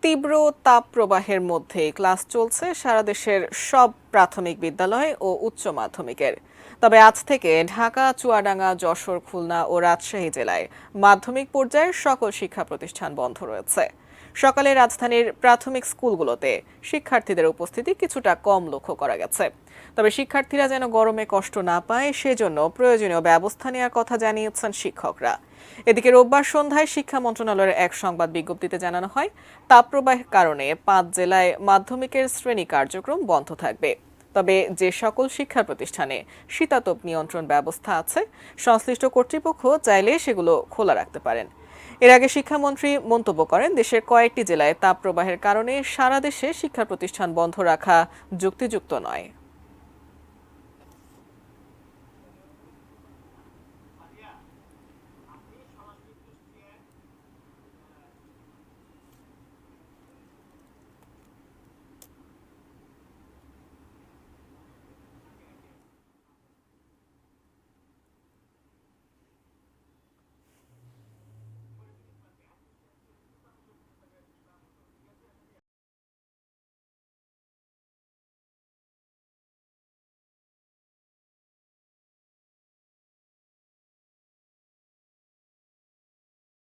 তীব্র তাপপ্রবাহের মধ্যে ক্লাস চলছে সারা দেশের সব প্রাথমিক বিদ্যালয় ও উচ্চ মাধ্যমিকের। তবে আজ থেকে ঢাকা, চুয়াডাঙ্গা, যশোর, খুলনা ও রাজশাহী জেলায় মাধ্যমিক পর্যায়ের সকল শিক্ষা প্রতিষ্ঠান বন্ধ রয়েছে। সকালে রাজধানীর প্রাথমিক স্কুলগুলোতে শিক্ষার্থীদের উপস্থিতি কিছুটা কম লক্ষ্য করা গেছে। তবে শিক্ষার্থীরা যেন গরমে কষ্ট না পায় সেজন্য প্রয়োজনীয় ব্যবস্থা নেওয়ার কথা জানিয়েছেন শিক্ষকরা। এদিকে রোববার সন্ধ্যায় শিক্ষা মন্ত্রণালয়ের এক সংবাদ বিজ্ঞপ্তিতে জানানো হয়, তাপপ্রবাহের কারণে 5 জেলায় মাধ্যমিকের শ্রেণী কার্যক্রম বন্ধ থাকবে। তবে যে সকল শিক্ষা প্রতিষ্ঠানে শীতাতপ নিয়ন্ত্রণ ব্যবস্থা আছে, সংশ্লিষ্ট কর্তৃপক্ষ চাইলে সেগুলো খোলা রাখতে পারেন। এর আগে শিক্ষামন্ত্রী মন্তব্য করেন, দেশের কয়েকটি জেলায় তাপপ্রবাহের কারণে সারা দেশে শিক্ষা প্রতিষ্ঠান বন্ধ রাখা যুক্তিযুক্ত নয়।